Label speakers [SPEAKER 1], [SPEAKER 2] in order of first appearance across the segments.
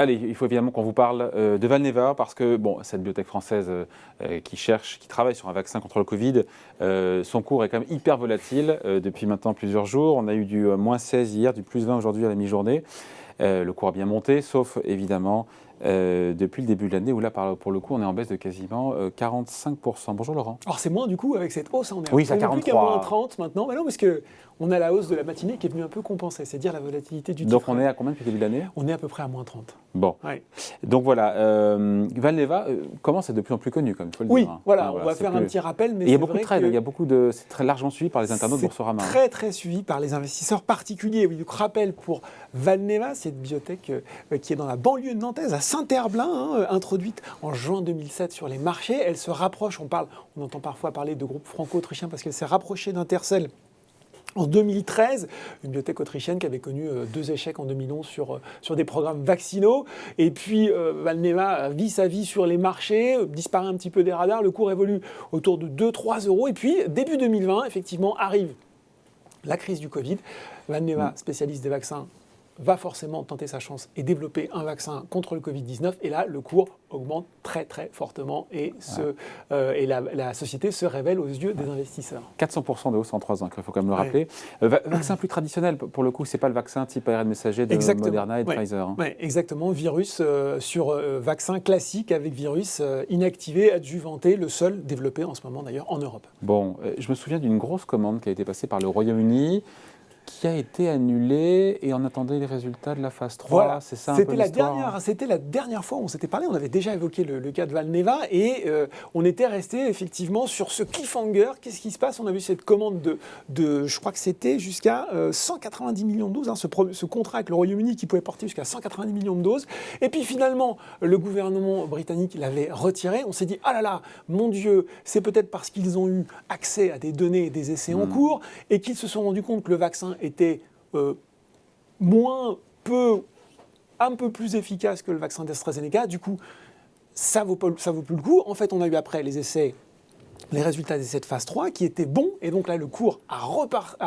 [SPEAKER 1] Allez, il faut évidemment qu'on vous parle de Valneva parce que cette biotech française qui travaille sur un vaccin contre le Covid, son cours est quand même hyper volatile depuis maintenant plusieurs jours. On a eu du moins 16 hier, du plus 20 aujourd'hui à la mi-journée. Le cours a bien monté, sauf évidemment depuis le début de l'année où là, pour le coup, on est en baisse de quasiment 45%. Bonjour Laurent.
[SPEAKER 2] Alors c'est moins du coup avec cette hausse, on est
[SPEAKER 1] oui, à 43.
[SPEAKER 2] Plus qu'à moins 30 maintenant. Mais non, parce qu'on a la hausse de la matinée qui est venue un peu compenser, c'est dire la volatilité du titre.
[SPEAKER 1] Donc on est à combien depuis le début de l'année ?
[SPEAKER 2] On est à peu près à moins 30.
[SPEAKER 1] Bon, ouais. Donc voilà, Valneva commence à être de plus en plus connu, comme il faut le dire.
[SPEAKER 2] Oui, voilà, on va faire un petit rappel. Mais
[SPEAKER 1] il y a beaucoup de trades, c'est très largement suivi par les internautes Boursorama.
[SPEAKER 2] Très très suivi par les investisseurs particuliers. Oui, donc rappel pour Valneva, cette biotech qui est dans la banlieue nantaise, à Saint-Herblain, introduite en juin 2007 sur les marchés. Elle se rapproche, on entend parfois parler de groupe franco-autrichien parce qu'elle s'est rapprochée d'Intercell en 2013, une biotech autrichienne qui avait connu 2 échecs en 2011 sur des programmes vaccinaux. Et puis Valneva vit sa vie sur les marchés, disparaît un petit peu des radars, le cours évolue autour de 2-3 euros. Et puis début 2020, effectivement, arrive la crise du Covid. Valneva, spécialiste des vaccins, va forcément tenter sa chance et développer un vaccin contre le Covid-19. Et là, le cours augmente très très fortement et la société se révèle aux yeux des investisseurs.
[SPEAKER 1] 400% de hausse en 3 ans, il faut quand même le rappeler. Vaccin plus traditionnel, pour le coup, ce n'est pas le vaccin type ARN messager de Moderna et de Pfizer.
[SPEAKER 2] Oui, exactement. Virus sur vaccin classique avec virus inactivé, adjuvanté, le seul développé en ce moment d'ailleurs en Europe.
[SPEAKER 1] Bon, je me souviens d'une grosse commande qui a été passée par le Royaume-Uni, qui a été annulé et on attendait les résultats de la phase 3,
[SPEAKER 2] voilà.
[SPEAKER 1] C'est ça un peu l'histoire.
[SPEAKER 2] C'était la dernière fois où on s'était parlé, on avait déjà évoqué le cas de Valneva et on était resté effectivement sur ce cliffhanger. Qu'est-ce qui se passe ? On a vu cette commande de je crois que c'était jusqu'à 190 millions de doses, ce contrat avec le Royaume-Uni qui pouvait porter jusqu'à 190 millions de doses. Et puis finalement, le gouvernement britannique l'avait retiré. On s'est dit, ah là là, mon Dieu, c'est peut-être parce qu'ils ont eu accès à des données et des essais en cours et qu'ils se sont rendus compte que le vaccin était un peu plus efficace que le vaccin d'AstraZeneca. Du coup, ça vaut plus le coup. En fait, on a eu après les résultats des essais de phase 3 qui étaient bons, et donc là le cours a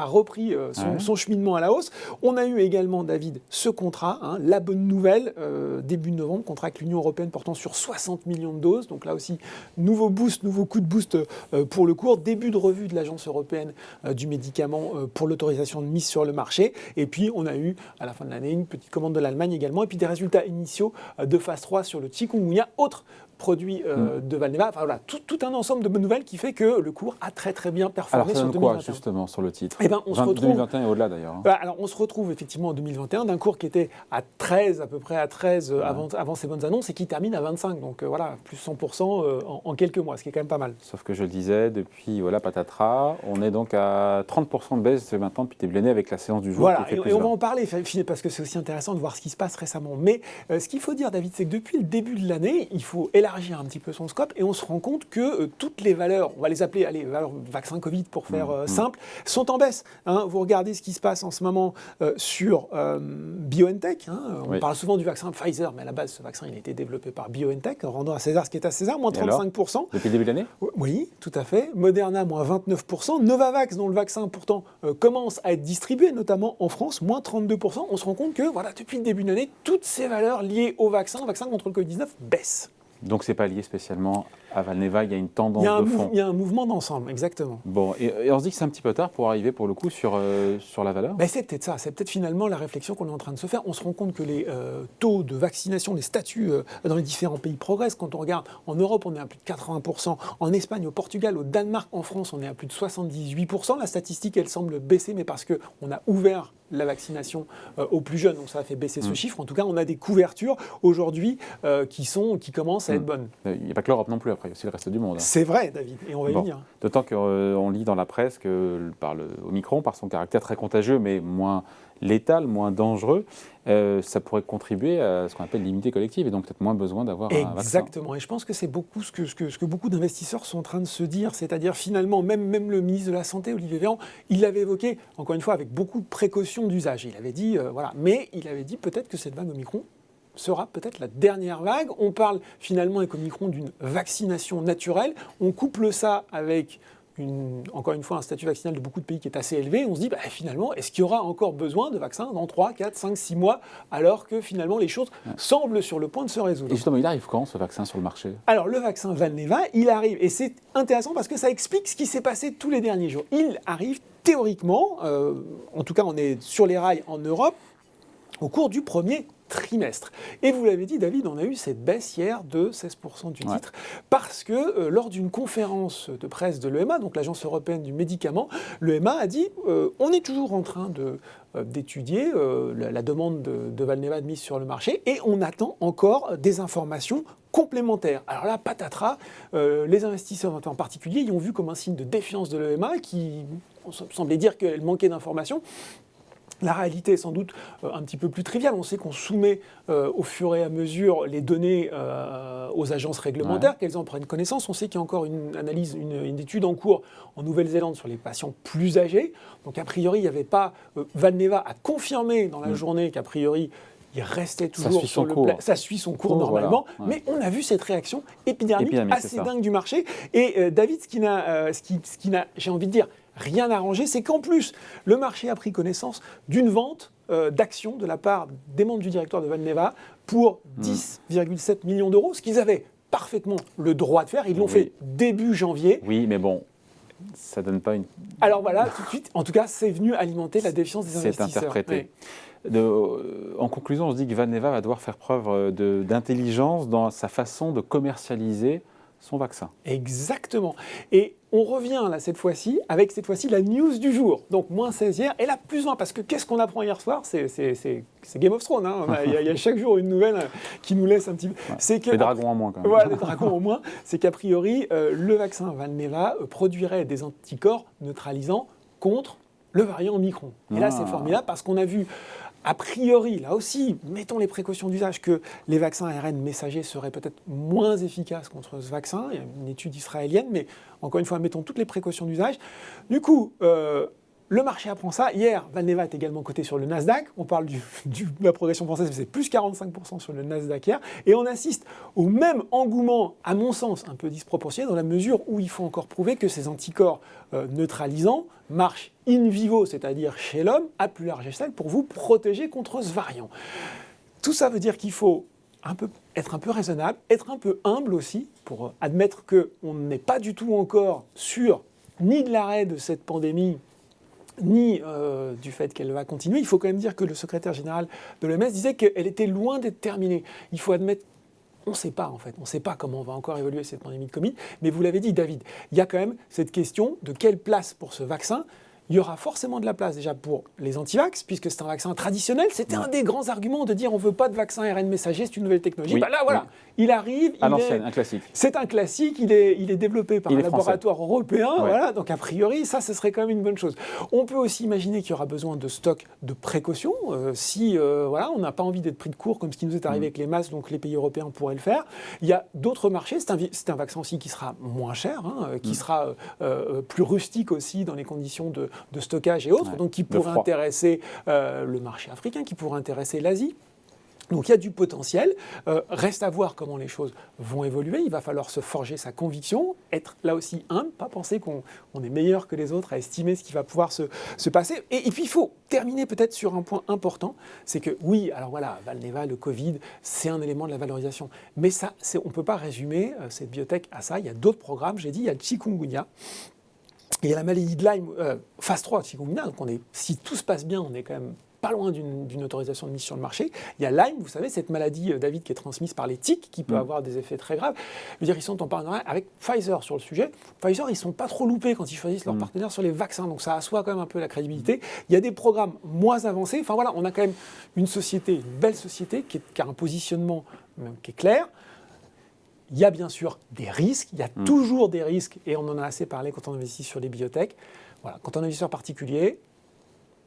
[SPEAKER 2] repris son cheminement à la hausse. On a eu également, David, ce contrat, la bonne nouvelle, début novembre, contrat avec l'Union européenne portant sur 60 millions de doses, donc là aussi, nouveau coup de boost pour le cours, début de revue de l'Agence européenne du médicament pour l'autorisation de mise sur le marché, et puis on a eu, à la fin de l'année, une petite commande de l'Allemagne également, et puis des résultats initiaux de phase 3 sur le chikungunya, autre produit de Valneva. Enfin, voilà, tout un ensemble de bonnes nouvelles qui fait que le cours a très très bien performé.
[SPEAKER 1] Alors,
[SPEAKER 2] sur 2021.
[SPEAKER 1] Quoi justement sur le titre ?
[SPEAKER 2] 2021
[SPEAKER 1] et au-delà d'ailleurs.
[SPEAKER 2] Alors on se retrouve effectivement en 2021 d'un cours qui était à 13 avant ces bonnes annonces et qui termine à 25. Donc voilà, plus 100% en quelques mois, ce qui est quand même pas mal.
[SPEAKER 1] Sauf que je le disais, depuis patatras, on est donc à 30% de baisse maintenant depuis début de l'année avec la séance du jour.
[SPEAKER 2] Voilà,
[SPEAKER 1] qui fait
[SPEAKER 2] et on va en parler parce que c'est aussi intéressant de voir ce qui se passe récemment. Mais ce qu'il faut dire, David, c'est que depuis le début de l'année, il faut élargir un petit peu son scope et on se rend compte que toutes les valeurs, on va les appeler valeurs vaccin Covid pour faire simple, sont en baisse. Vous regardez ce qui se passe en ce moment sur BioNTech. On parle souvent du vaccin Pfizer, mais à la base, ce vaccin il a été développé par BioNTech, en rendant à César ce qui est à César, moins 35%.
[SPEAKER 1] Depuis le début de l'année ?
[SPEAKER 2] Oui, tout à fait. Moderna, moins 29%. Novavax, dont le vaccin pourtant commence à être distribué, notamment en France, moins 32%. On se rend compte que depuis le début de l'année, toutes ces valeurs liées au vaccin contre le Covid-19, baissent.
[SPEAKER 1] Donc, ce n'est pas lié spécialement à Valneva, il y a une tendance de fond.
[SPEAKER 2] Il y a un mouvement d'ensemble, exactement.
[SPEAKER 1] Bon, et on se dit que c'est un petit peu tard pour arriver, pour le coup, sur la valeur ?
[SPEAKER 2] C'est peut-être ça, c'est peut-être finalement la réflexion qu'on est en train de se faire. On se rend compte que les taux de vaccination, les statuts dans les différents pays progressent. Quand on regarde, en Europe, on est à plus de 80%. En Espagne, au Portugal, au Danemark, en France, on est à plus de 78%. La statistique, elle semble baisser, mais parce qu'on a ouvert la vaccination aux plus jeunes, donc ça a fait baisser ce chiffre. En tout cas, on a des couvertures aujourd'hui qui commencent à être bonnes.
[SPEAKER 1] Il n'y a pas que l'Europe non plus, après, il y a aussi le reste du monde.
[SPEAKER 2] C'est vrai, David, et on va y venir.
[SPEAKER 1] D'autant qu'on lit dans la presse que par le Omicron, par son caractère très contagieux, mais moins létal, moins dangereux, ça pourrait contribuer à ce qu'on appelle l'immunité collective et donc peut-être moins besoin d'avoir un vaccin.
[SPEAKER 2] Exactement, et je pense que c'est beaucoup ce que beaucoup d'investisseurs sont en train de se dire, c'est-à-dire finalement, même le ministre de la Santé, Olivier Véran, il l'avait évoqué, encore une fois, avec beaucoup de précautions d'usage. Il avait dit, mais il avait dit peut-être que cette vague Omicron sera peut-être la dernière vague. On parle finalement avec Omicron d'une vaccination naturelle. On couple ça avec encore une fois, un statut vaccinal de beaucoup de pays qui est assez élevé, on se dit, finalement, est-ce qu'il y aura encore besoin de vaccins dans 3, 4, 5, 6 mois, alors que finalement les choses semblent sur le point de se résoudre.
[SPEAKER 1] Et justement, il arrive quand ce vaccin sur le marché?
[SPEAKER 2] Alors le vaccin Valneva, il arrive, et c'est intéressant parce que ça explique ce qui s'est passé tous les derniers jours. Il arrive théoriquement, en tout cas on est sur les rails en Europe, au cours du premier trimestre. Et vous l'avez dit, David, on a eu cette baisse hier de 16% du titre, parce que lors d'une conférence de presse de l'EMA, donc l'Agence européenne du médicament, l'EMA a dit on est toujours en train d'étudier la demande de Valneva de mise sur le marché, et on attend encore des informations complémentaires. Alors là, patatras, les investisseurs en particulier, ils ont vu comme un signe de défiance de l'EMA, qui semblait dire qu'elle manquait d'informations. La réalité est sans doute un petit peu plus triviale. On sait qu'on soumet au fur et à mesure les données aux agences réglementaires, qu'elles en prennent connaissance. On sait qu'il y a encore une analyse, une étude en cours en Nouvelle-Zélande sur les patients plus âgés. Donc a priori, il n'y avait pas... Valneva a confirmé dans la journée qu'a priori, il restait toujours sur le plan. Ça suit son cours normalement. Voilà. Mais on a vu cette réaction épidermique assez dingue du marché. Et David, ce qui n'a, j'ai envie de dire, rien arrangé, c'est qu'en plus, le marché a pris connaissance d'une vente d'actions de la part des membres du directoire de Valneva pour 10,7 millions d'euros, ce qu'ils avaient parfaitement le droit de faire. Ils l'ont fait début janvier.
[SPEAKER 1] Oui, mais bon, ça donne pas une...
[SPEAKER 2] Alors voilà, tout de suite, en tout cas, c'est venu alimenter la défiance des investisseurs.
[SPEAKER 1] C'est interprété. En conclusion, on se dit que Valneva va devoir faire preuve d'intelligence dans sa façon de commercialiser son vaccin.
[SPEAKER 2] Exactement. Et on revient là cette fois-ci avec la news du jour. Donc moins 16 hier et là plus 20 parce que qu'est-ce qu'on apprend hier soir, c'est Game of Thrones. Hein. Il y a chaque jour une nouvelle qui nous laisse un petit peu.
[SPEAKER 1] C'est que les dragons en moins quand même.
[SPEAKER 2] Voilà, les dragons en moins. C'est qu'a priori le vaccin Valneva produirait des anticorps neutralisants contre le variant Omicron. Et là c'est formidable parce qu'on a vu a priori, là aussi, mettons les précautions d'usage, que les vaccins ARN messagers seraient peut-être moins efficaces contre ce vaccin. Il y a une étude israélienne, mais encore une fois, mettons toutes les précautions d'usage. Du coup, le marché apprend ça. Hier, Valneva est également coté sur le Nasdaq. On parle de la progression française, c'est plus 45% sur le Nasdaq hier. Et on assiste au même engouement, à mon sens, un peu disproportionné, dans la mesure où il faut encore prouver que ces anticorps neutralisants marchent in vivo, c'est-à-dire chez l'homme, à plus large échelle, pour vous protéger contre ce variant. Tout ça veut dire qu'il faut être un peu raisonnable, être un peu humble aussi, pour admettre qu'on n'est pas du tout encore sûr ni de l'arrêt de cette pandémie, ni du fait qu'elle va continuer. Il faut quand même dire que le secrétaire général de l'OMS disait qu'elle était loin d'être terminée. Il faut admettre, on ne sait pas en fait, on ne sait pas comment va encore évoluer cette pandémie de Covid, mais vous l'avez dit David, il y a quand même cette question de quelle place pour ce vaccin. Il y aura forcément de la place déjà pour les antivax, puisque c'est un vaccin traditionnel. C'était un des grands arguments de dire on ne veut pas de vaccin ARN messager, c'est une nouvelle technologie. Là, voilà, il arrive.
[SPEAKER 1] À l'ancienne, un classique.
[SPEAKER 2] C'est un classique, il est développé par un laboratoire européen. Voilà, donc a priori, ça, ce serait quand même une bonne chose. On peut aussi imaginer qu'il y aura besoin de stock de précaution. Si on n'a pas envie d'être pris de court, comme ce qui nous est arrivé avec les masques, donc les pays européens pourraient le faire. Il y a d'autres marchés. C'est un vaccin aussi qui sera moins cher, qui sera plus rustique aussi dans les conditions de stockage et autres, donc qui pourrait intéresser le marché africain, qui pourrait intéresser l'Asie. Donc il y a du potentiel, reste à voir comment les choses vont évoluer, il va falloir se forger sa conviction, être là aussi humble, pas penser qu'on est meilleur que les autres à estimer ce qui va pouvoir se passer. Et puis il faut terminer peut-être sur un point important, c'est que oui, alors voilà, Valneva, le Covid, c'est un élément de la valorisation, mais ça, on ne peut pas résumer cette biotech à ça, il y a d'autres programmes, j'ai dit, il y a le chikungunya. Il y a la maladie de Lyme, phase 3 de chikungunya, donc si tout se passe bien, on est quand même pas loin d'une autorisation de mise sur le marché. Il y a Lyme, vous savez, cette maladie, David, qui est transmise par les tiques, qui peut avoir des effets très graves. Je veux dire, ils sont en partenariat avec Pfizer sur le sujet. Pfizer, ils ne sont pas trop loupés quand ils choisissent leurs partenaires sur les vaccins, donc ça assoit quand même un peu la crédibilité. Il y a des programmes moins avancés. Enfin voilà, on a quand même une belle société, qui a un positionnement qui est clair. Il y a bien sûr des risques, il y a toujours des risques, et on en a assez parlé quand on investit sur les biotech. Voilà, quand on est investisseur particulier,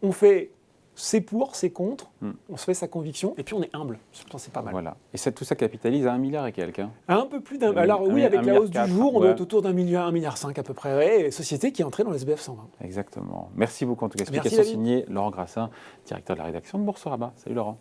[SPEAKER 2] on fait c'est pour, c'est contre, on se fait sa conviction, et puis on est humble. Je pense que c'est pas mal.
[SPEAKER 1] Voilà. Et tout ça capitalise à 1 milliard et quelques.
[SPEAKER 2] Un peu plus d'un. Alors oui, avec la hausse du jour, on doit être autour d'1 milliard, 1,5 milliard à peu près. Et société qui est entrée dans le SBF 120.
[SPEAKER 1] Exactement. Merci beaucoup en tout cas. Explication signée Laurent Grassin, directeur de la rédaction de Boursorama. Salut Laurent.